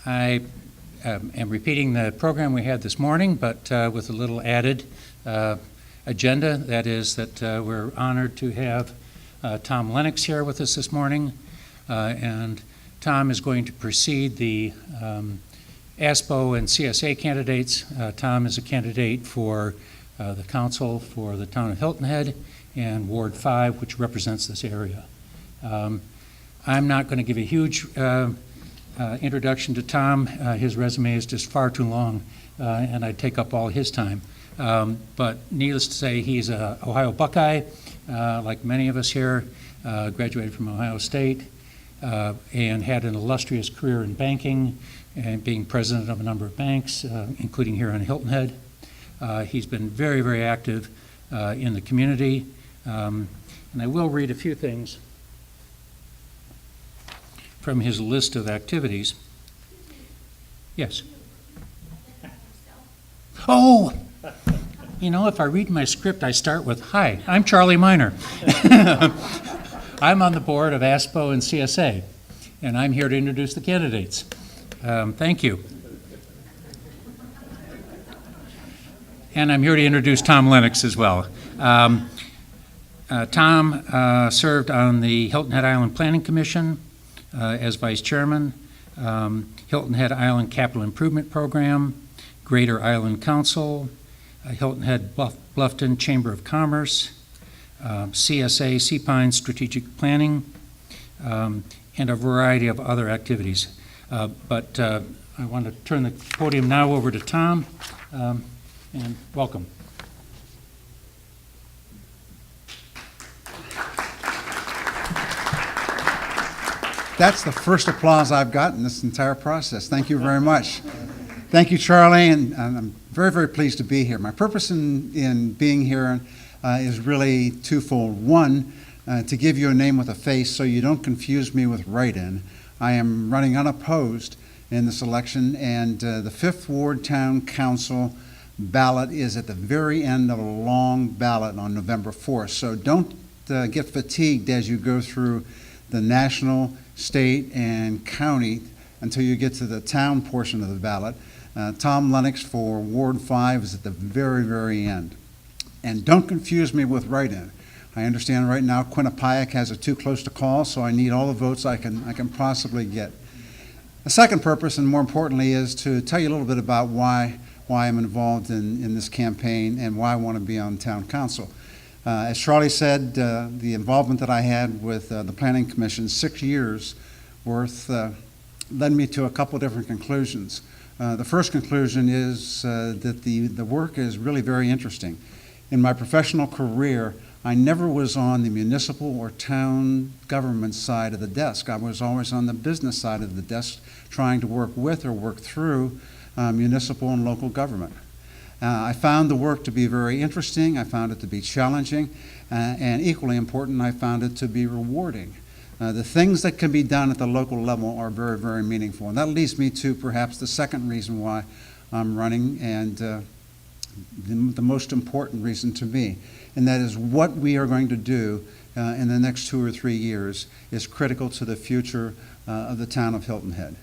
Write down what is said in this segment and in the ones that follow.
I am repeating the program we had this morning, but with a little added agenda. That is that we're honored to have Tom Lennox here with us this morning, and Tom is going to precede the ASPPPO and CSA candidates. Tom is a candidate for the council for the town of Hilton Head and Ward 5, which represents this area. I'm not going to give a huge introduction to Tom. His resume is just far too long, and I'd take up all his time. But needless to say, he's an Ohio Buckeye, like many of us here, graduated from Ohio State, and had an illustrious career in banking and being president of a number of banks, including here on Hilton Head. He's been very, very active in the community. And I will read a few things from his list of activities. Yes. Oh, you know, if I read my script, I start with, hi, I'm Charlie Miner. I'm on the board of ASPPPO and CSA, and I'm here to introduce the candidates. Thank you. And I'm here to introduce Tom Lennox as well. Tom served on the Hilton Head Island Planning Commission as vice chairman, Hilton Head Island Capital Improvement Program, Greater Island Council, Hilton Head Bluffton Chamber of Commerce, CSA Sea Pines Strategic Planning, and a variety of other activities. But I want to turn the podium now over to Tom, and welcome. That's the first applause I've gotten this entire process. Thank you very much. Thank you, Charlie, and I'm very, very pleased to be here. My purpose in being here is really twofold. One, to give you a name with a face so you don't confuse me with write-in. I am running unopposed in this election, and the 5th Ward Town Council ballot is at the very end of a long ballot on November 4th. So don't get fatigued as you go through the national, state, and county until you get to the town portion of the ballot. Tom Lennox for Ward 5 is at the very, very end. And don't confuse me with write-in. I understand right now Quinnipiac has a too close to call, so I need all the votes I can possibly get. The second purpose, and more importantly, is to tell you a little bit about why I'm involved in this campaign and why I want to be on town council. As Charlie said, the involvement that I had with the Planning Commission, 6 years worth, led me to a couple different conclusions. The first conclusion is that the work is really very interesting. In my professional career, I never was on the municipal or town government side of the desk. I was always on the business side of the desk, trying to work with or work through municipal and local government. I found the work to be very interesting. I found it to be challenging, and equally important, I found it to be rewarding. The things that can be done at the local level are very, very meaningful. And that leads me to perhaps the second reason why I'm running, and the most important reason to me. And that is what we are going to do in the next 2 or 3 years is critical to the future of the town of Hilton Head.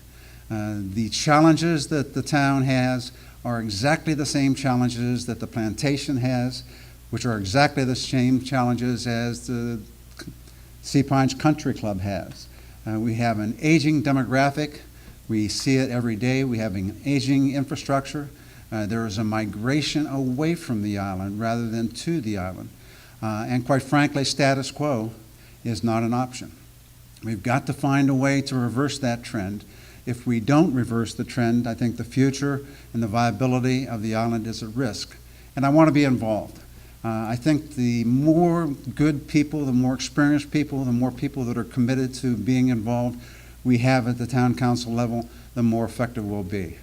The challenges that the town has are exactly the same challenges that the plantation has, which are exactly the same challenges as the Sea Pines Country Club has. We have an aging demographic. We see it every day. We have an aging infrastructure. There is a migration away from the island rather than to the island. And quite frankly, status quo is not an option. We've got to find a way to reverse that trend. If we don't reverse the trend, I think the future and the viability of the island is at risk. And I want to be involved. I think the more good people, the more experienced people, the more people that are committed to being involved we have at the town council level, the more effective we'll be.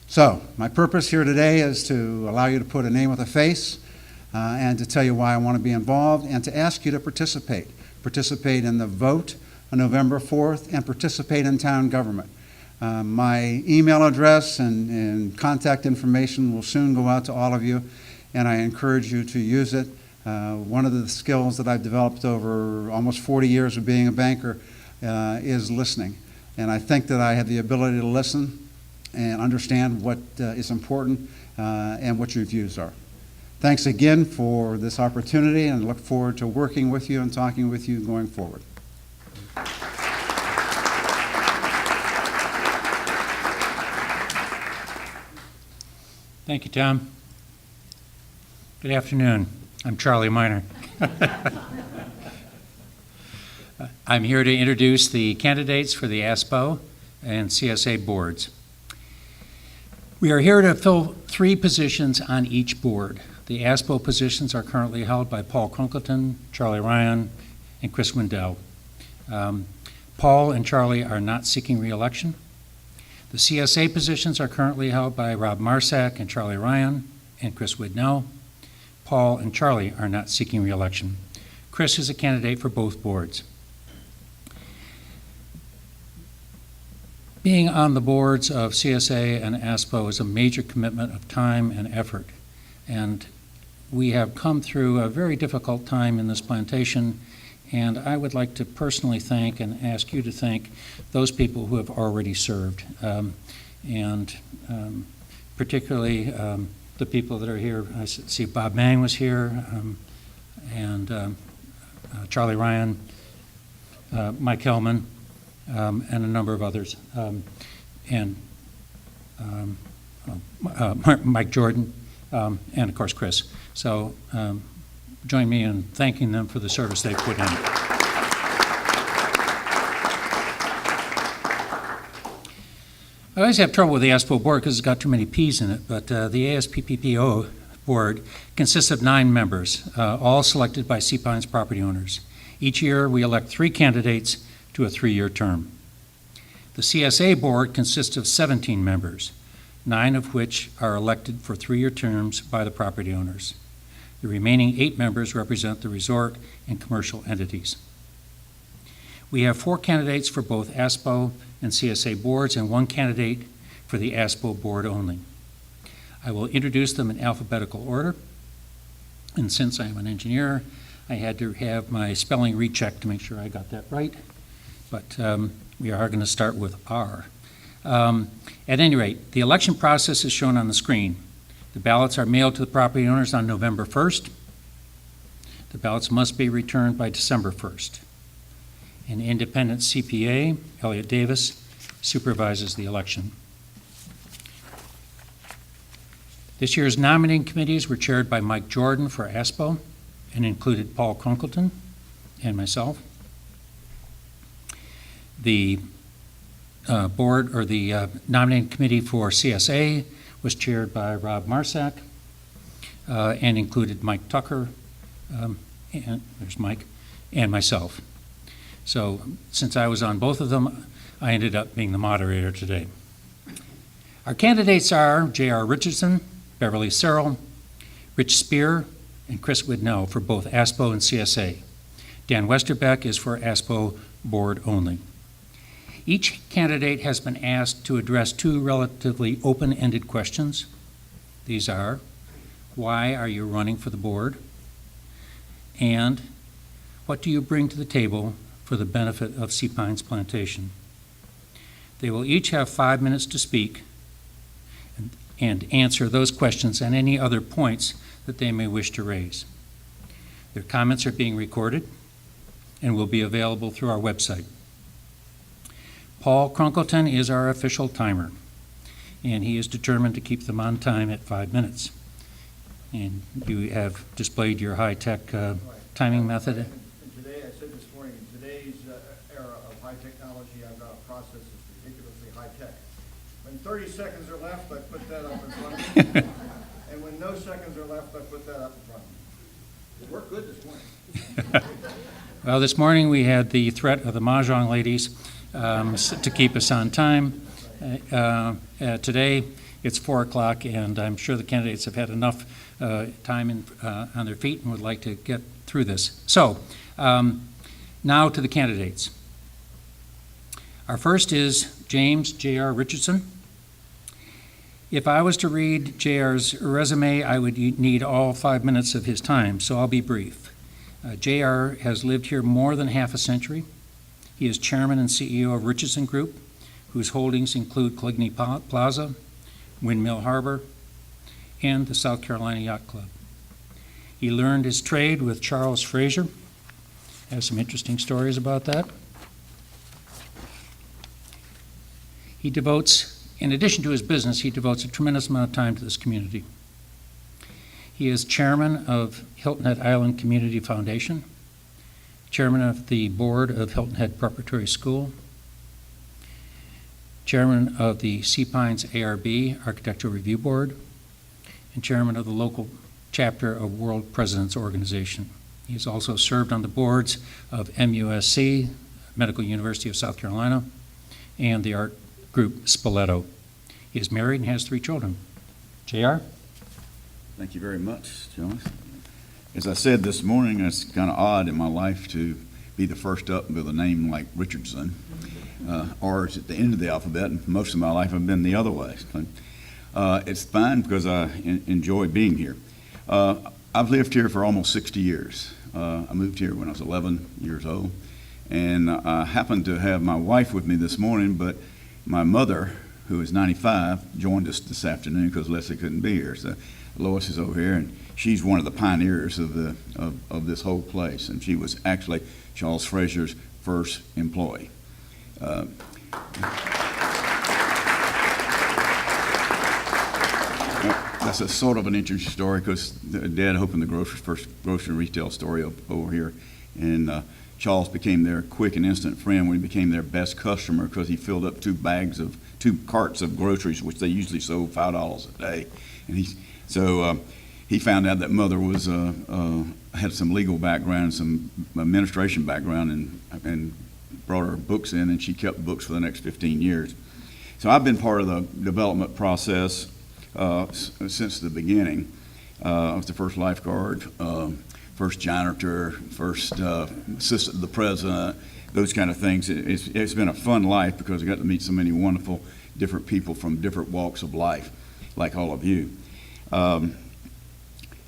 So my purpose here today is to allow you to put a name with a face and to tell you why I want to be involved and to ask you to participate. Participate in the vote on November 4th and participate in town government. My email address and contact information will soon go out to all of you, and I encourage you to use it. One of the skills that I've developed over almost 40 years of being a banker is listening. And I think that I have the ability to listen and understand what is important and what your views are. Thanks again for this opportunity, and I look forward to working with you and talking with you going forward. Thank you, Tom. Good afternoon. I'm Charlie Miner. I'm here to introduce the candidates for the ASPPO and CSA boards. We are here to fill 3 positions on each board. The ASPPO positions are currently held by Paul Crunkleton, Charlie Ryan, and Chris Widnell. Paul and Charlie are not seeking re-election. The CSA positions are currently held by Rob Marsack and Charlie Ryan and Chris Widnell. Paul and Charlie are not seeking re-election. Chris is a candidate for both boards. Being on the boards of CSA and ASPPO is a major commitment of time and effort, and we have come through a very difficult time in this plantation, and I would like to personally thank and ask you to thank those people who have already served, particularly the people that are here. I see Bob Mang was here, and Charlie Ryan, Mike Hellman, and a number of others, Mike Jordan, and of course Chris. So join me in thanking them for the service they put in. I always have trouble with the ASPPO board because it's got too many P's in it, but the ASPPPO board consists of 9 members, all selected by Sea Pines property owners. Each year we elect 3 candidates to a 3-year term. The CSA board consists of 17 members, 9 of which are elected for 3-year terms by the property owners. The remaining 8 members represent the resort and commercial entities. We have 4 candidates for both ASPPO and CSA boards and 1 candidate for the ASPPO board only. I will introduce them in alphabetical order, and since I'm an engineer, I had to have my spelling rechecked to make sure I got that right, but we are going to start with R. At any rate, the election process is shown on the screen. The ballots are mailed to the property owners on November 1st. The ballots must be returned by December 1st. An independent CPA, Elliot Davis, supervises the election. This year's nominating committees were chaired by Mike Jordan for ASPPO and included Paul Crunkleton and myself. The nominating committee for CSA was chaired by Rob Marsack and included Mike Tucker, and there's Mike, and myself. So since I was on both of them, I ended up being the moderator today. Our candidates are J.R. Richardson, Beverly Serral, Rich Speer, and Chris Widnell for both ASPPO and CSA. Dan Westerbeck is for ASPPO board only. Each candidate has been asked to address 2 relatively open-ended questions. These are, why are you running for the board? And what do you bring to the table for the benefit of Sea Pines Plantation? They will each have 5 minutes to speak and answer those questions and any other points that they may wish to raise. Their comments are being recorded and will be available through our website. Paul Crunkleton is our official timer, and he is determined to keep them on time at 5 minutes. And you have displayed your high-tech timing method. And today, I said this morning, in today's era of high technology, I've got a process that's ridiculously high-tech. When 30 seconds are left, I put that up in front of me. And when no seconds are left, I put that up in front of me. It worked good this morning. Well, this morning we had the threat of the Mahjong ladies to keep us on time. Today it's 4 o'clock, and I'm sure the candidates have had enough time on their feet and would like to get through this. So now to the candidates. Our first is James J.R. Richardson. If I was to read J.R.'s resume, I would need all 5 minutes of his time, so I'll be brief. J.R. has lived here more than half a century. He is chairman and CEO of Richardson Group, whose holdings include Caligny Plaza, Windmill Harbor, and the South Carolina Yacht Club. He learned his trade with Charles Fraser. Has some interesting stories about that. He devotes, in addition to his business, he devotes a tremendous amount of time to this community. He is chairman of Hilton Head Island Community Foundation, chairman of the board of Hilton Head Preparatory School, chairman of the Sea Pines ARB Architectural Review Board, and chairman of the local chapter of World Presidents Organization. He has also served on the boards of MUSC, Medical University of South Carolina, and the art group Spoleto. He is married and has 3 children. JR? Thank you very much, Jonas. As I said this morning, it's kind of odd in my life to be the first up with a name like Richardson. R is at the end of the alphabet, and most of my life I've been the other way. It's fine because I enjoy being here. I've lived here for almost 60 years. I moved here when I was 11 years old, and I happened to have my wife with me this morning, but my mother, who is 95, joined us this afternoon because Leslie couldn't be here. So Lois is over here, and she's one of the pioneers of this whole place, and she was actually Charles Fraser's first employee. That's a sort of an interesting story because Dad opened the first grocery retail store over here, and Charles became their quick and instant friend when he became their best customer because he filled up 2 carts of groceries, which they usually sold $5 a day, and he found out that Mother was had some legal background, some administration background, and brought her books in, and she kept books for the next 15 years. So I've been part of the development process since the beginning. I was the first lifeguard, first janitor, first assistant to the president, those kind of things. It's been a fun life because I got to meet so many wonderful different people from different walks of life, like all of you.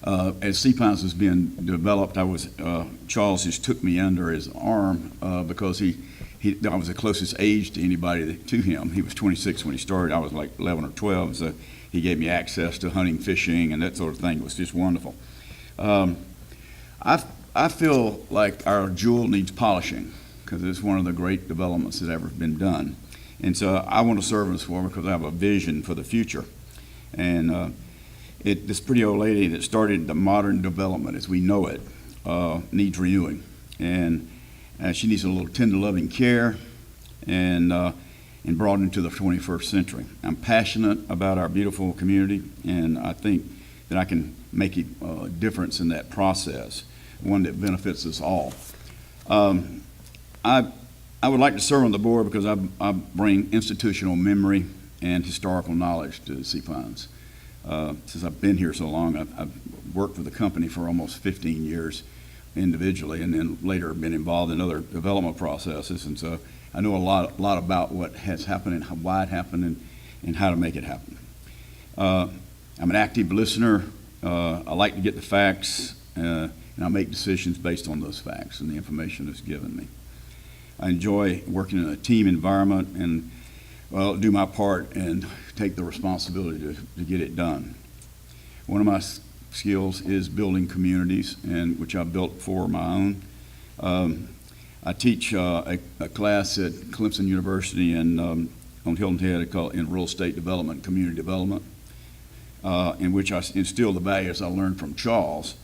As Sea Pines was being developed, Charles just took me under his arm because I was the closest age to anybody to him. He was 26 when he started. I was like 11 or 12, so he gave me access to hunting, fishing, and that sort of thing. It was just wonderful. I feel like our jewel needs polishing because it's one of the great developments that's ever been done. And so I want to serve in this for because I have a vision for the future. And this pretty old lady that started the modern development as we know it needs renewing. And she needs a little tender, loving care and brought into the 21st century. I'm passionate about our beautiful community, and I think that I can make a difference in that process, one that benefits us all. I would like to serve on the board because I bring institutional memory and historical knowledge to Sea Pines. Since I've been here so long, I've worked with the company for almost 15 years individually, and then later been involved in other development processes. And so I know a lot about what has happened and why it happened and how to make it happen. I'm an active listener. I like to get the facts, and I make decisions based on those facts and the information that's given me. I enjoy working in a team environment and do my part and take the responsibility to get it done. One of my skills is building communities, and which I've built for my own. I teach a class at Clemson University on Hilton Head called in real estate development, community development, in which I instill the values I learned from Charles,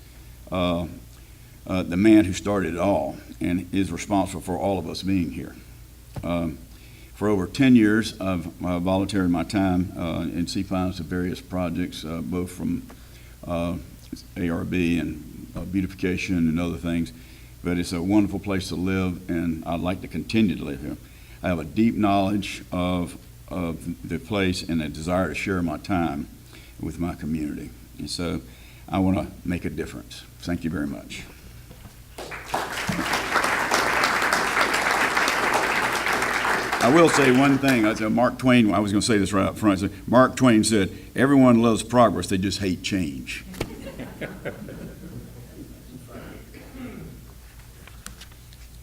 the man who started it all and is responsible for all of us being here. For over 10 years, I've volunteered my time in Sea Pines to various projects, both from ARB and beautification and other things. But it's a wonderful place to live, and I'd like to continue to live here. I have a deep knowledge of the place and a desire to share my time with my community. And so I want to make a difference. Thank you very much. I will say one thing. I said Mark Twain, I was going to say this right up front. I said, Mark Twain said, everyone loves progress, they just hate change.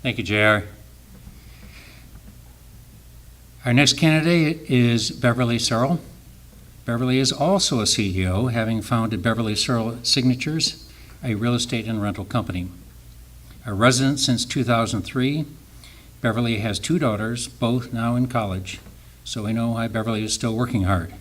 Thank you, JR. Our next candidate is Beverly Serral. Beverly is also a CEO, having founded Beverly Serral Signatures, a real estate and rental company. A resident since 2003, Beverly has 2 daughters, both now in college, so we know why Beverly is still working hard.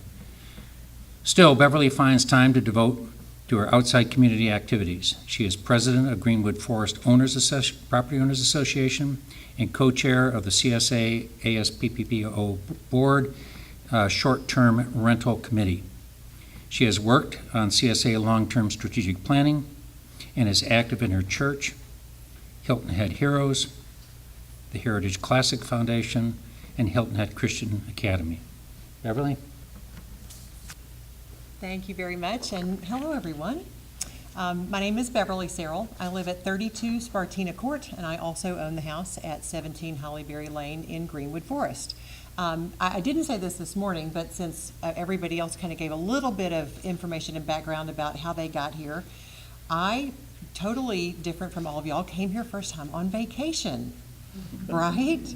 Still, Beverly finds time to devote to her outside community activities. She is president of Greenwood Forest Property Owners Association and co-chair of the CSA ASPPPO Board Short-Term Rental Committee. She has worked on CSA long-term strategic planning and is active in her church, Hilton Head Heroes, the Heritage Classic Foundation, and Hilton Head Christian Academy. Beverly? Thank you very much, and hello, everyone. My name is Beverly Serral. I live at 32 Spartina Court, and I also own the house at 17 Hollyberry Lane in Greenwood Forest. I didn't say this morning, but since everybody else kind of gave a little bit of information and background about how they got here, I, totally different from all of y'all, came here first time on vacation, right?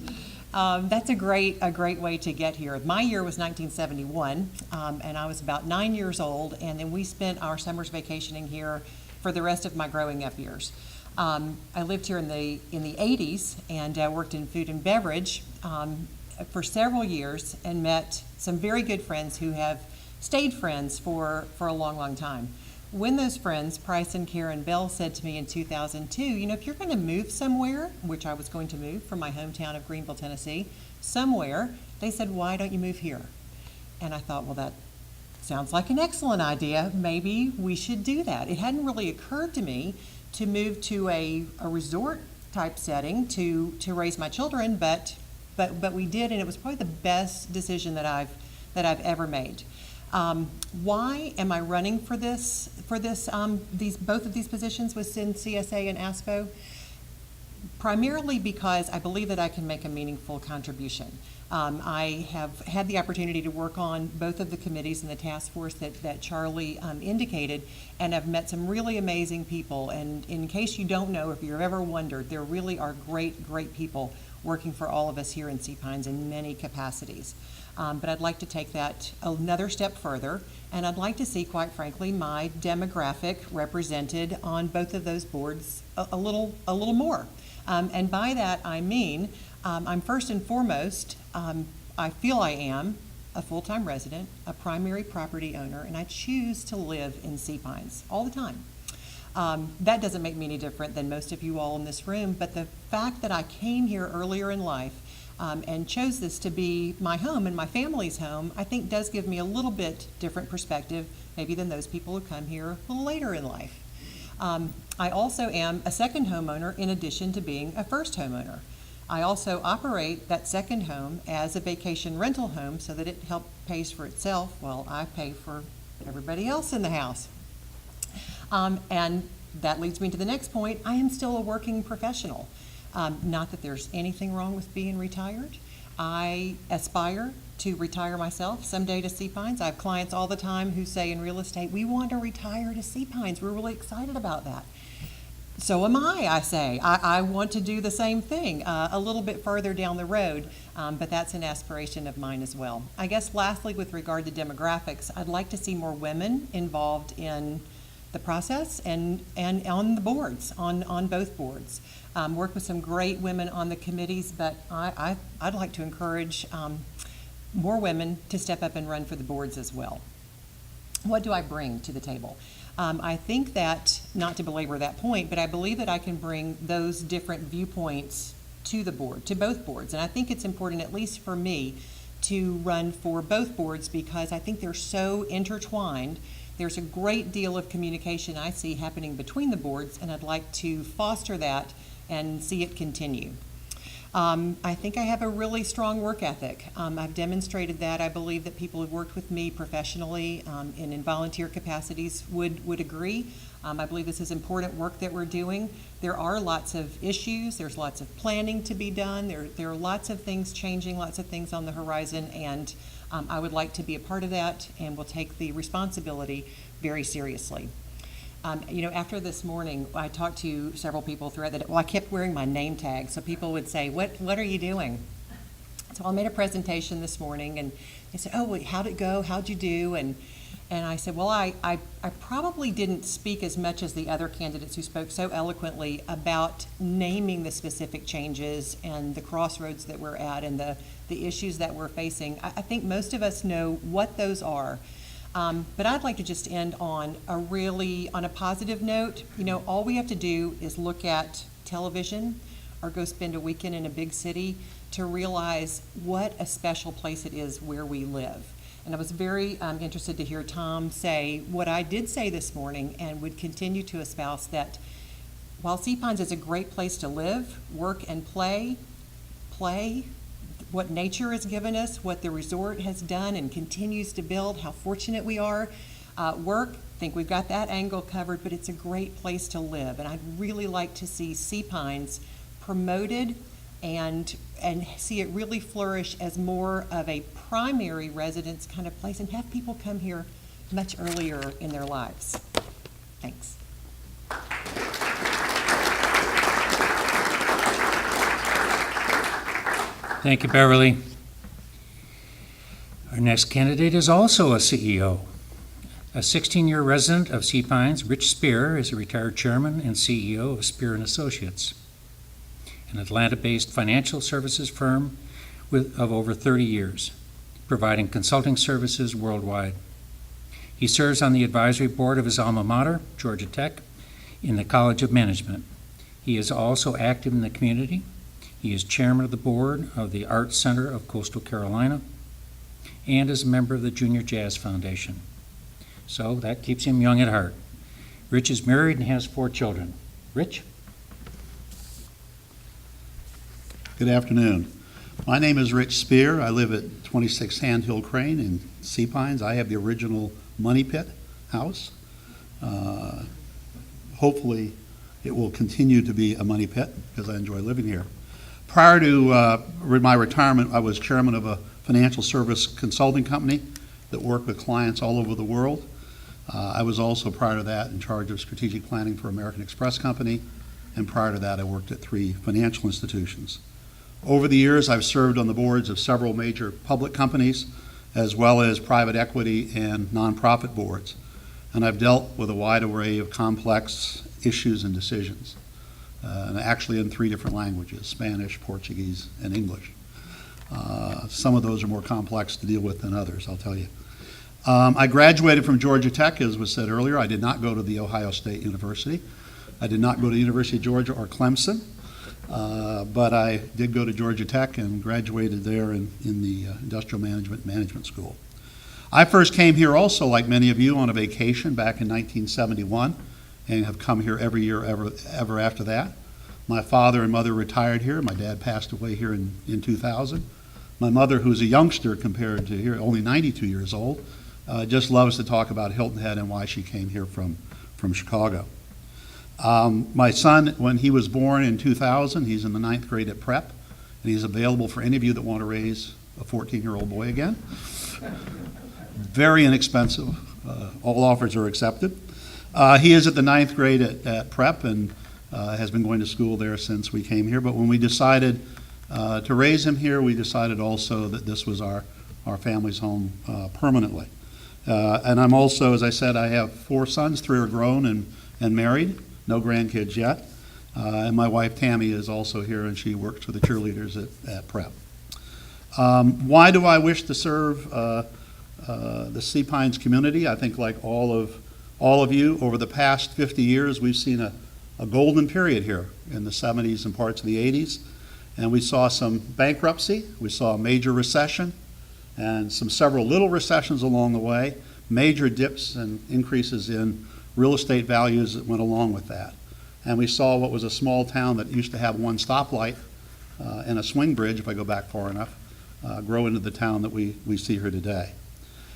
That's a great way to get here. My year was 1971, and I was about 9 years old, and then we spent our summers vacationing here for the rest of my growing up years. I lived here in the 80s and worked in food and beverage for several years and met some very good friends who have stayed friends for a long, long time. When those friends, Price and Karen Bell, said to me in 2002, if you're going to move somewhere, which I was going to move from my hometown of Greenville, Tennessee, somewhere, they said, why don't you move here? And I thought, well, that sounds like an excellent idea. Maybe we should do that. It hadn't really occurred to me to move to a resort type setting to raise my children, but we did, and it was probably the best decision that I've ever made. Why am I running for this? Both of these positions within CSA and ASPO? Primarily because I believe that I can make a meaningful contribution. I have had the opportunity to work on both of the committees and the task force that Charlie indicated, and I've met some really amazing people. And in case you don't know, if you've ever wondered, there really are great, great people working for all of us here in Sea Pines in many capacities. But I'd like to take that another step further, and I'd like to see, quite frankly, my demographic represented on both of those boards a little more. And by that I mean, I'm first and foremost, I feel I am a full-time resident, a primary property owner, and I choose to live in Sea Pines all the time. That doesn't make me any different than most of you all in this room, but the fact that I came here earlier in life and chose this to be my home and my family's home, I think does give me a little bit different perspective maybe than those people who come here a little later in life. I also am a second homeowner in addition to being a first homeowner. I also operate that second home as a vacation rental home so that it pays for itself while I pay for everybody else in the house. And that leads me to the next point. I am still a working professional. Not that there's anything wrong with being retired. I aspire to retire myself someday to Sea Pines. I have clients all the time who say in real estate, we want to retire to Sea Pines. We're really excited about that. So am I say. I want to do the same thing a little bit further down the road, but that's an aspiration of mine as well. I guess lastly, with regard to demographics, I'd like to see more women involved in the process and on the boards, on both boards. Work with some great women on the committees, but I'd like to encourage more women to step up and run for the boards as well. What do I bring to the table? I think that, not to belabor that point, but I believe that I can bring those different viewpoints to the board, to both boards. And I think it's important, at least for me, to run for both boards because I think they're so intertwined. There's a great deal of communication I see happening between the boards, and I'd like to foster that and see it continue. I think I have a really strong work ethic. I've demonstrated that. I believe that people who've worked with me professionally and in volunteer capacities would agree. I believe this is important work that we're doing. There are lots of issues. There's lots of planning to be done. There are lots of things changing, lots of things on the horizon, and I would like to be a part of that and will take the responsibility very seriously. After this morning, I talked to several people throughout the day. Well, I kept wearing my name tag, so people would say, what are you doing? So I made a presentation this morning, and they said, "Oh, wait, how'd it go? How'd you do?" And I said, well, I probably didn't speak as much as the other candidates who spoke so eloquently about naming the specific changes and the crossroads that we're at and the issues that we're facing. I think most of us know what those are. But I'd like to just end on a positive note. You know, all we have to do is look at television or go spend a weekend in a big city to realize what a special place it is where we live. And I was very interested to hear Tom say what I did say this morning, and would continue to espouse that while Sea Pines is a great place to live, work, and play, what nature has given us, what the resort has done and continues to build, how fortunate we are. Work, I think we've got that angle covered, but it's a great place to live. And I'd really like to see Sea Pines promoted and see it really flourish as more of a primary residence kind of place, and have people come here much earlier in their lives. Thanks. Thank you, Beverly. Our next candidate is also a CEO. A 16-year resident of Sea Pines, Rich Speer is a retired chairman and CEO of Speer & Associates, an Atlanta-based financial services firm of over 30 years, providing consulting services worldwide. He serves on the advisory board of his alma mater, Georgia Tech, in the College of Management. He is also active in the community. He is chairman of the board of the Arts Center of Coastal Carolina and is a member of the Junior Jazz Foundation. So that keeps him young at heart. Rich is married and has 4 children. Rich? Good afternoon. My name is Rich Speer. I live at 26 Sandhill Crane in Sea Pines. I have the original Money Pit house. Hopefully it will continue to be a money pit because I enjoy living here. Prior to my retirement, I was chairman of a financial service consulting company that worked with clients all over the world. I was also, prior to that, in charge of strategic planning for American Express Company, and prior to that, I worked at 3 financial institutions. Over the years, I've served on the boards of several major public companies, as well as private equity and nonprofit boards, and I've dealt with a wide array of complex issues and decisions, and actually in 3 different languages: Spanish, Portuguese, and English. Some of those are more complex to deal with than others, I'll tell you. I graduated from Georgia Tech, as was said earlier. I did not go to the Ohio State University. I did not go to the University of Georgia or Clemson, but I did go to Georgia Tech and graduated there in the Industrial Management School. I first came here also, like many of you, on a vacation back in 1971, and have come here every year ever after that. My father and mother retired here. My dad passed away here in 2000. My mother, who's a youngster compared to here, only 92 years old, just loves to talk about Hilton Head and why she came here from Chicago. My son, when he was born in 2000, he's in the 9th grade at prep, and he's available for any of you that want to raise a 14-year-old boy again. Very inexpensive. All offers are accepted. He is at the 9th grade at prep and has been going to school there since we came here. But when we decided to raise him here, we decided also that this was our family's home permanently. And I'm also, as I said, I have 4 sons. 3 are grown and married. No grandkids yet. And my wife Tammy is also here, and she works for the cheerleaders at prep. Why do I wish to serve the Sea Pines community? I think, like all of you, over the past 50 years, we've seen a golden period here in the 70s and parts of the 80s. And we saw some bankruptcy, we saw a major recession, and several little recessions along the way, major dips and increases in real estate values that went along with that. And we saw what was a small town that used to have 1 stoplight and a swing bridge, if I go back far enough, grow into the town that we see here today.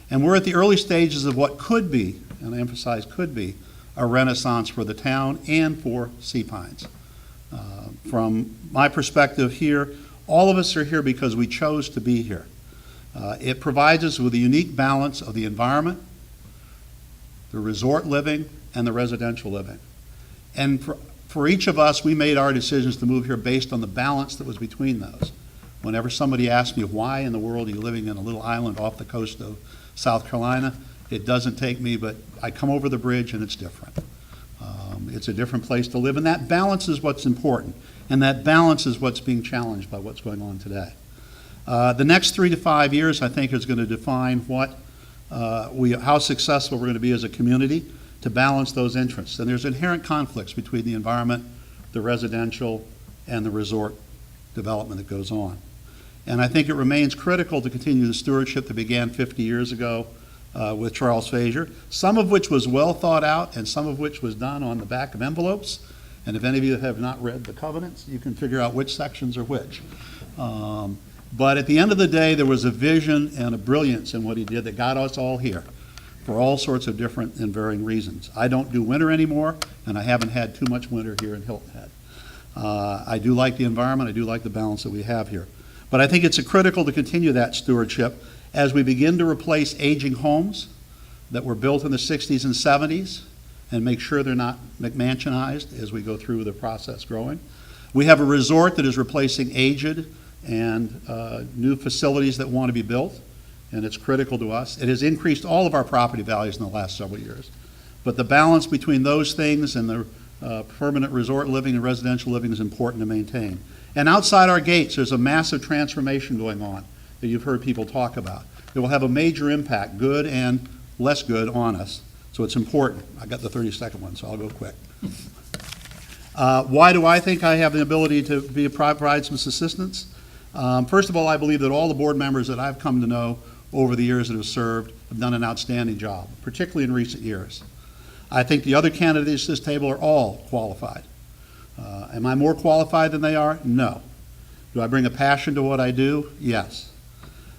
And we're at the early stages of what could be, and I emphasize could be, a renaissance for the town and for Sea Pines. From my perspective here, all of us are here because we chose to be here. It provides us with a unique balance of the environment, the resort living, and the residential living. And for each of us, we made our decisions to move here based on the balance that was between those. Whenever somebody asks me, why in the world are you living in a little island off the coast of South Carolina, it doesn't take me, but I come over the bridge and it's different. It's a different place to live, and that balance is what's important, and that balance is what's being challenged by what's going on today. The next 3 to 5 years, I think, is going to define how successful we're going to be as a community to balance those interests. And there's inherent conflicts between the environment, the residential, and the resort development that goes on. And I think it remains critical to continue the stewardship that began 50 years ago with Charles Frazier, some of which was well thought out and some of which was done on the back of envelopes. And if any of you have not read the covenants, you can figure out which sections are which. But at the end of the day, there was a vision and a brilliance in what he did that got us all here for all sorts of different and varying reasons. I don't do winter anymore, and I haven't had too much winter here in Hilton Head. I do like the environment. I do like the balance that we have here. But I think it's critical to continue that stewardship as we begin to replace aging homes that were built in the 60s and 70s and make sure they're not McMansionized as we go through the process growing. We have a resort that is replacing aged and new facilities that want to be built, and it's critical to us. It has increased all of our property values in the last several years. But the balance between those things and the permanent resort living and residential living is important to maintain. And outside our gates, there's a massive transformation going on that you've heard people talk about. It will have a major impact, good and less good, on us. So it's important. I got the 30-second one, so I'll go quick. Why do I think I have the ability to provide some assistance? First of all, I believe that all the board members that I've come to know over the years that have served have done an outstanding job, particularly in recent years. I think the other candidates at this table are all qualified. Am I more qualified than they are? No. Do I bring a passion to what I do? Yes.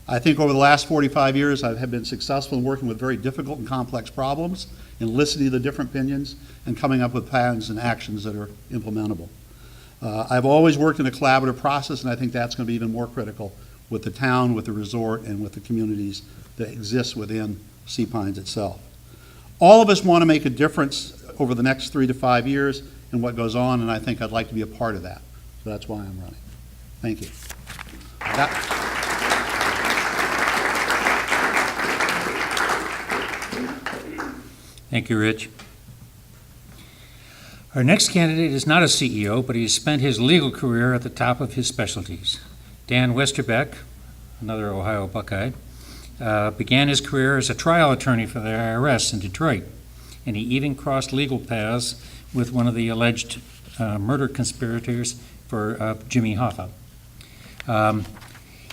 I think over the last 45 years I have been successful in working with very difficult and complex problems, in listening to the different opinions and coming up with plans and actions that are implementable. I've always worked in a collaborative process, and I think that's going to be even more critical with the town, with the resort, and with the communities that exist within Sea Pines itself. All of us want to make a difference over the next 3 to 5 years in what goes on, and I think I'd like to be a part of that. So that's why I'm running. Thank you. Thank you, Rich. Our next candidate is not a CEO, but he has spent his legal career at the top of his specialties. Dan Westerbeck, another Ohio Buckeye, began his career as a trial attorney for the IRS in Detroit, and he even crossed legal paths with one of the alleged murder conspirators for Jimmy Hoffa.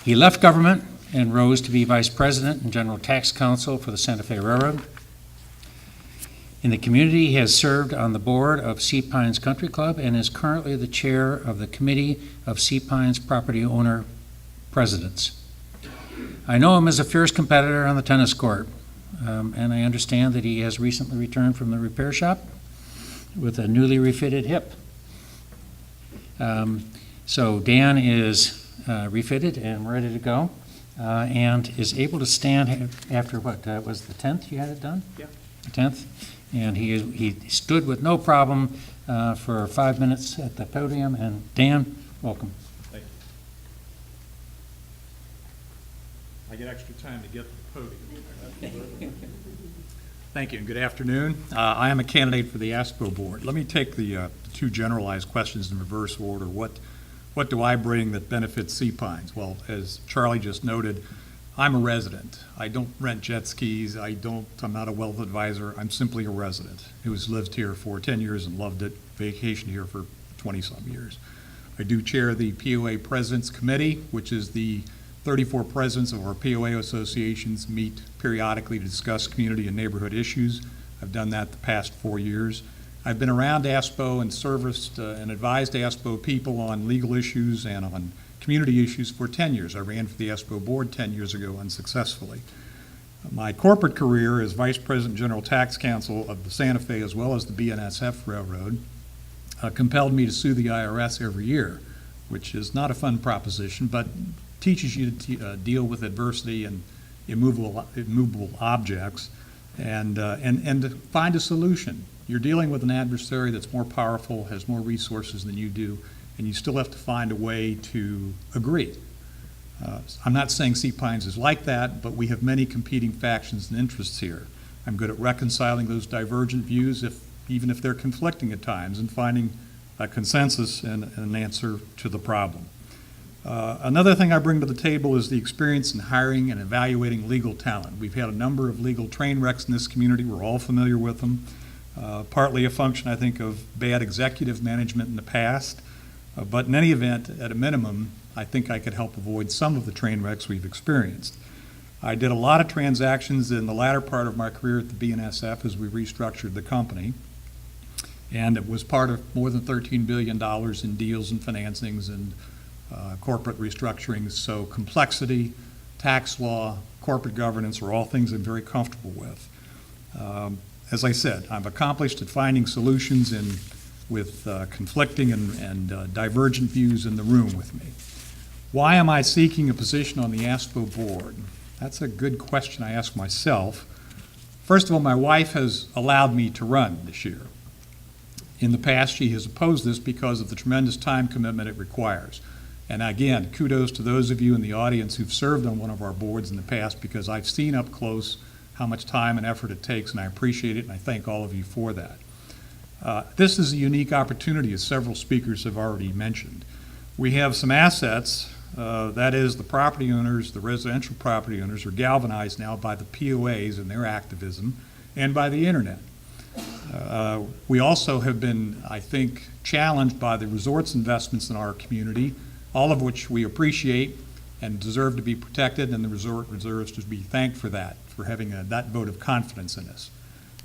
He left government and rose to be vice president and general tax counsel for the Santa Fe Railroad. In the community, he has served on the board of Sea Pines Country Club and is currently the chair of the Committee of Sea Pines Property Owner Presidents. I know him as a fierce competitor on the tennis court, and I understand that he has recently returned from the repair shop with a newly refitted hip. So Dan is refitted and ready to go, and is able to stand after what, was the 10th you had it done? Yeah. The 10th? And he stood with no problem for 5 minutes at the podium. And Dan, welcome. Thank you. I get extra time to get to the podium. Thank you, and good afternoon. I am a candidate for the ASPPPO board. Let me take the two generalized questions in reverse order. What do I bring that benefits Sea Pines? Well, as Charlie just noted, I'm a resident. I don't rent jet skis. I'm not a wealth advisor. I'm simply a resident who's lived here for 10 years and loved it, vacationed here for 20-some years. I do chair the POA Presidents Committee, which is the 34 presidents of our POA associations meet periodically to discuss community and neighborhood issues. I've done that the past 4 years. I've been around ASPPPO and serviced and advised ASPPPO people on legal issues and on community issues for 10 years. I ran for the ASPPPO board 10 years ago unsuccessfully. My corporate career as Vice President General Tax Counsel of the Santa Fe as well as the BNSF Railroad compelled me to sue the IRS every year, which is not a fun proposition, but teaches you to deal with adversity and immovable objects and to find a solution. You're dealing with an adversary that's more powerful, has more resources than you do, and you still have to find a way to agree. I'm not saying Sea Pines is like that, but we have many competing factions and interests here. I'm good at reconciling those divergent views, even if they're conflicting at times, and finding a consensus and an answer to the problem. Another thing I bring to the table is the experience in hiring and evaluating legal talent. We've had a number of legal train wrecks in this community. We're all familiar with them. Partly a function, I think, of bad executive management in the past. But in any event, at a minimum, I think I could help avoid some of the train wrecks we've experienced. I did a lot of transactions in the latter part of my career at the BNSF as we restructured the company. And it was part of more than $13 billion in deals and financings and corporate restructurings. So complexity, tax law, corporate governance are all things I'm very comfortable with. As I said, I'm accomplished at finding solutions with conflicting and divergent views in the room with me. Why am I seeking a position on the ASPPPO board? That's a good question I ask myself. First of all, my wife has allowed me to run this year. In the past, she has opposed this because of the tremendous time commitment it requires. And again, kudos to those of you in the audience who've served on one of our boards in the past, because I've seen up close how much time and effort it takes, and I appreciate it, and I thank all of you for that. This is a unique opportunity, as several speakers have already mentioned. We have some assets, that is, the property owners, the residential property owners, are galvanized now by the POAs and their activism and by the internet. We also have been, I think, challenged by the resorts investments in our community, all of which we appreciate and deserve to be protected, and the resort deserves to be thanked for that, for having that vote of confidence in us.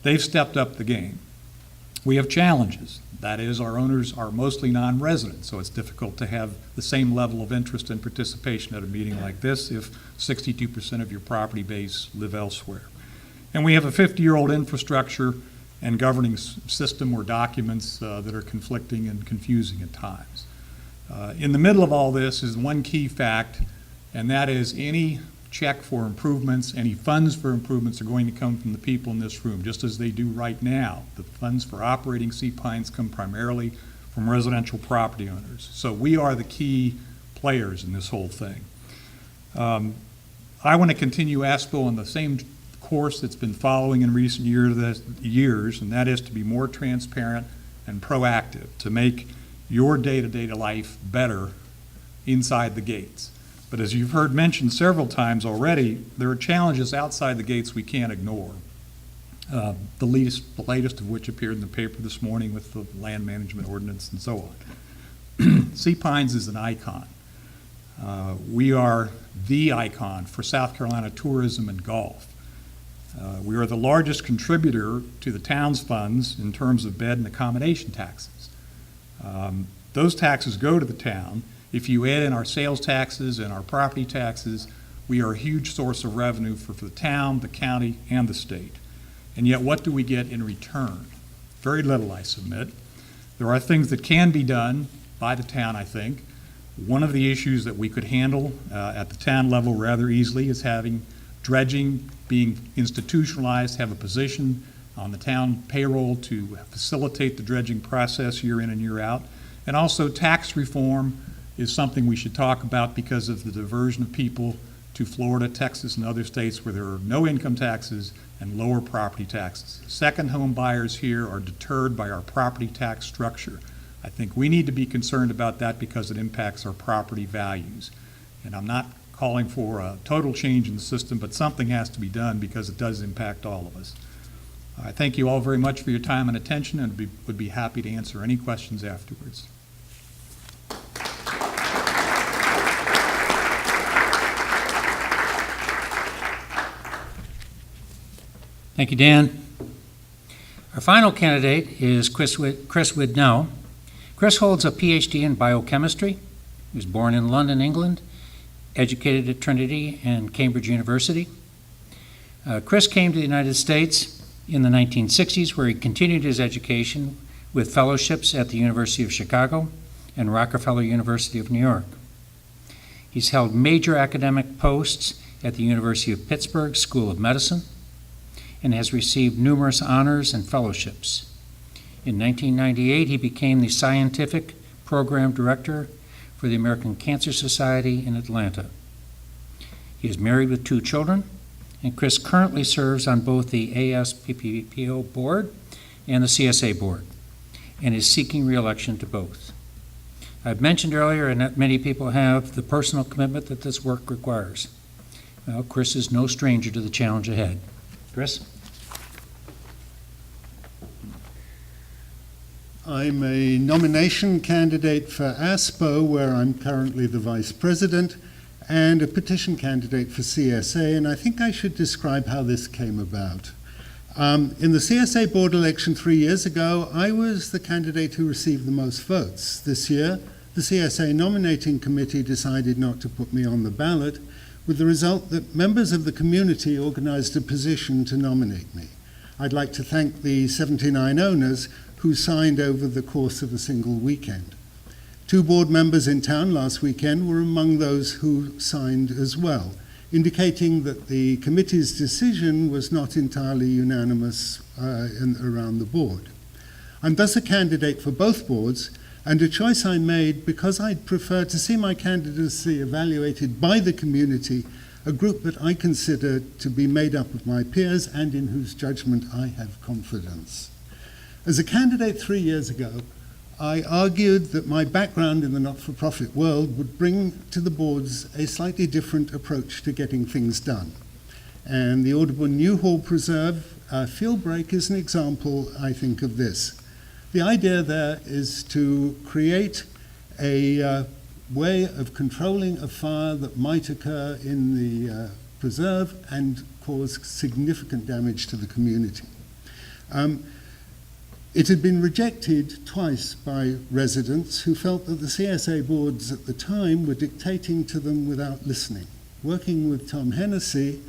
They've stepped up the game. We have challenges. That is, our owners are mostly non-residents, so it's difficult to have the same level of interest and participation at a meeting like this if 62% of your property base live elsewhere. And we have a 50-year-old infrastructure and governing system or documents that are conflicting and confusing at times. In the middle of all this is one key fact, and that is any check for improvements, any funds for improvements are going to come from the people in this room, just as they do right now. The funds for operating Sea Pines come primarily from residential property owners. So we are the key players in this whole thing. I want to continue ASPPPO on the same course it's been following in recent years, and that is to be more transparent and proactive, to make your day-to-day life better inside the gates. But as you've heard mentioned several times already, there are challenges outside the gates we can't ignore. The latest of which appeared in the paper this morning with the land management ordinance and so on. Sea Pines is an icon. We are the icon for South Carolina tourism and golf. We are the largest contributor to the town's funds in terms of bed and accommodation taxes. Those taxes go to the town. If you add in our sales taxes and our property taxes, we are a huge source of revenue for the town, the county, and the state. And yet, what do we get in return? Very little, I submit. There are things that can be done by the town, I think. One of the issues that we could handle at the town level rather easily is having dredging being institutionalized, have a position on the town payroll to facilitate the dredging process year in and year out. And also tax reform is something we should talk about because of the diversion of people to Florida, Texas, and other states where there are no income taxes and lower property taxes. Second home buyers here are deterred by our property tax structure. I think we need to be concerned about that because it impacts our property values. And I'm not calling for a total change in the system, but something has to be done because it does impact all of us. I thank you all very much for your time and attention, and would be happy to answer any questions afterwards. Thank you, Dan. Our final candidate is Chris Widnell. Chris holds a PhD in biochemistry. He was born in London, England, educated at Trinity and Cambridge University. Chris came to the United States in the 1960s, where he continued his education with fellowships at the University of Chicago and Rockefeller University of New York. He's held major academic posts at the University of Pittsburgh School of Medicine and has received numerous honors and fellowships. In 1998, he became the scientific program director for the American Cancer Society in Atlanta. He is married with 2 children, and Chris currently serves on both the ASPPPO board and the CSA board, and is seeking re-election to both. I've mentioned earlier, and that many people have, the personal commitment that this work requires. Well, Chris is no stranger to the challenge ahead. Chris? I'm a nomination candidate for ASPO, where I'm currently the vice president, and a petition candidate for CSA, and I think I should describe how this came about. In the CSA board election 3 years ago, I was the candidate who received the most votes. This year, the CSA nominating committee decided not to put me on the ballot, with the result that members of the community organized a petition to nominate me. I'd like to thank the 79 owners who signed over the course of a single weekend. 2 board members in town last weekend were among those who signed as well, indicating that the committee's decision was not entirely unanimous around the board. I'm thus a candidate for both boards, and a choice I made because I'd prefer to see my candidacy evaluated by the community, a group that I consider to be made up of my peers and in whose judgment I have confidence. As a candidate 3 years ago, I argued that my background in the not-for-profit world would bring to the boards a slightly different approach to getting things done. And the Audubon Newhall Preserve field break is an example, I think, of this. The idea there is to create a way of controlling a fire that might occur in the preserve and cause significant damage to the community. It had been rejected twice by residents who felt that the CSA boards at the time were dictating to them without listening. Working with Tom Hennessy,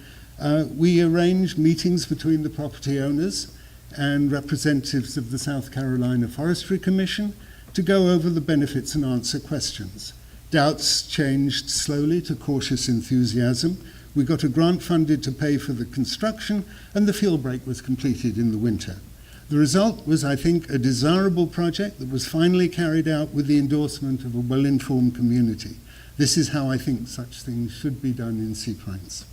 we arranged meetings between the property owners and representatives of the South Carolina Forestry Commission to go over the benefits and answer questions. Doubts changed slowly to cautious enthusiasm. We got a grant funded to pay for the construction, and the field break was completed in the winter. The result was, I think, a desirable project that was finally carried out with the endorsement of a well-informed community. This is how I think such things should be done in Sea Pines.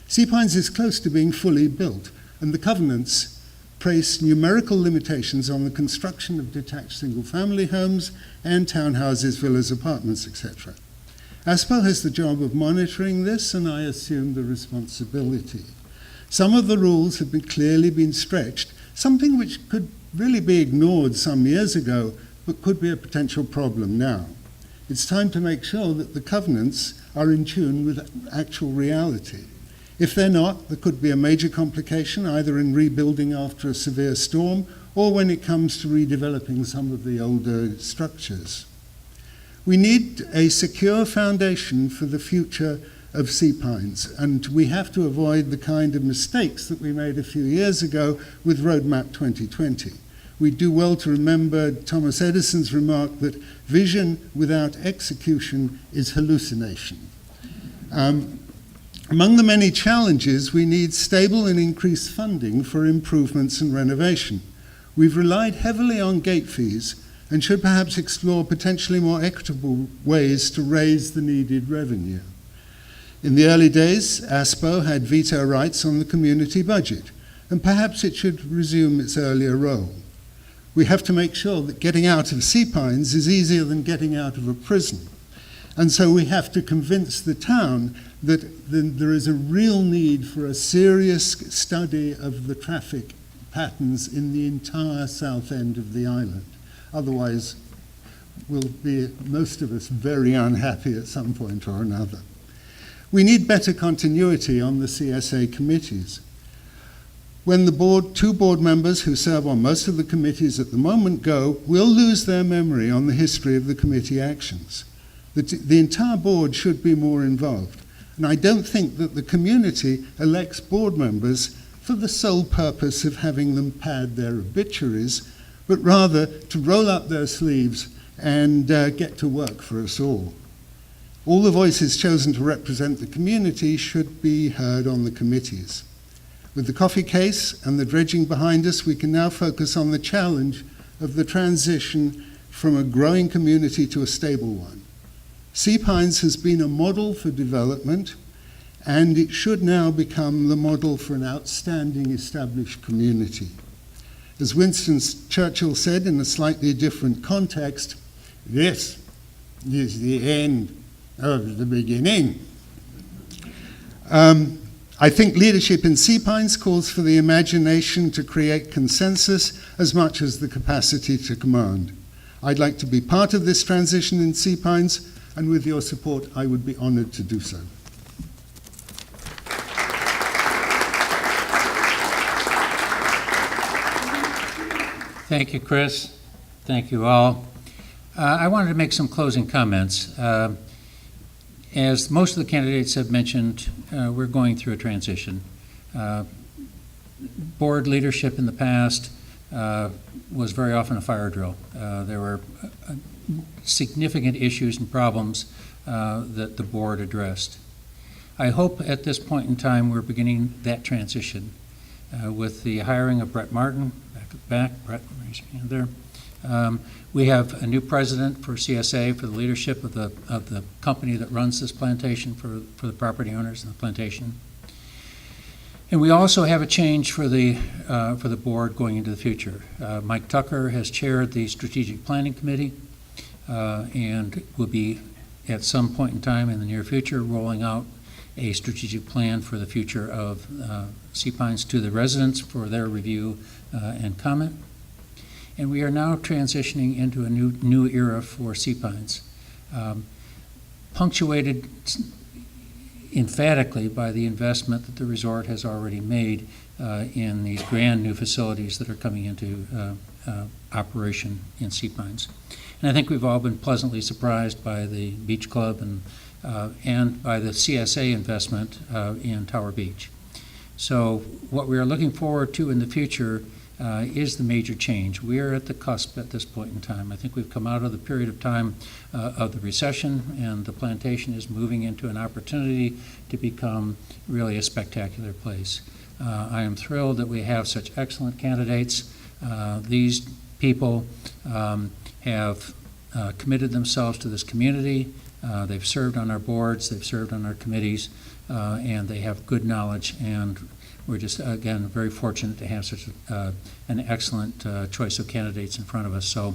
Sea Pines is close to being fully built, and the covenants place numerical limitations on the construction of detached single-family homes and townhouses, villas, apartments, etc. ASPO has the job of monitoring this, and I assume the responsibility. Some of the rules have clearly been stretched, something which could really be ignored some years ago, but could be a potential problem now. It's time to make sure that the covenants are in tune with actual reality. If they're not, there could be a major complication, either in rebuilding after a severe storm or when it comes to redeveloping some of the older structures. We need a secure foundation for the future of Sea Pines, and we have to avoid the kind of mistakes that we made a few years ago with Roadmap 2020. We do well to remember Thomas Edison's remark that vision without execution is hallucination. Among the many challenges, we need stable and increased funding for improvements and renovation. We've relied heavily on gate fees and should perhaps explore potentially more equitable ways to raise the needed revenue. In the early days, ASPO had veto rights on the community budget, and perhaps it should resume its earlier role. We have to make sure that getting out of Sea Pines is easier than getting out of a prison. And so we have to convince the town that there is a real need for a serious study of the traffic patterns in the entire south end of the island. Otherwise, we'll be, most of us, very unhappy at some point or another. We need better continuity on the CSA committees. When the two board members who serve on most of the committees at the moment go, we'll lose their memory on the history of the committee actions. The entire board should be more involved. And I don't think that the community elects board members for the sole purpose of having them pad their obituaries, but rather to roll up their sleeves and get to work for us all. All the voices chosen to represent the community should be heard on the committees. With the coffee case and the dredging behind us, we can now focus on the challenge of the transition from a growing community to a stable one. Sea Pines has been a model for development, and it should now become the model for an outstanding established community. As Winston Churchill said in a slightly different context, this is the end of the beginning. I think leadership in Sea Pines calls for the imagination to create consensus as much as the capacity to command. I'd like to be part of this transition in Sea Pines, and with your support, I would be honored to do so. Thank you, Chris. Thank you all. I wanted to make some closing comments. As most of the candidates have mentioned, we're going through a transition. Board leadership in the past was very often a fire drill. There were significant issues and problems that the board addressed. I hope at this point in time we're beginning that transition with the hiring of Brett Martin. Back, Brett, raise your hand there. We have a new president for CSA for the leadership of the company that runs this plantation for the property owners and the plantation. And we also have a change for the board going into the future. Mike Tucker has chaired the Strategic Planning Committee and will be at some point in time in the near future rolling out a strategic plan for the future of Sea Pines to the residents for their review and comment. And we are now transitioning into a new era for Sea Pines, punctuated emphatically by the investment that the resort has already made in these grand new facilities that are coming into operation in Sea Pines. And I think we've all been pleasantly surprised by the Beach Club and by the CSA investment in Tower Beach. So what we are looking forward to in the future is the major change. We are at the cusp at this point in time. I think we've come out of the period of time of the recession, and the plantation is moving into an opportunity to become really a spectacular place. I am thrilled that we have such excellent candidates. These people have committed themselves to this community. They've served on our boards, they've served on our committees, and they have good knowledge, and we're just, again, very fortunate to have such an excellent choice of candidates in front of us. So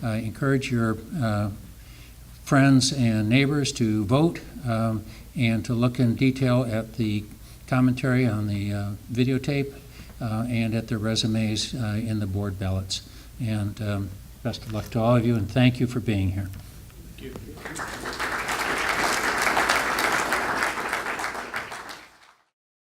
I encourage your friends and neighbors to vote and to look in detail at the commentary on the videotape and at their resumes in the board ballots. And best of luck to all of you, and thank you for being here. Thank you.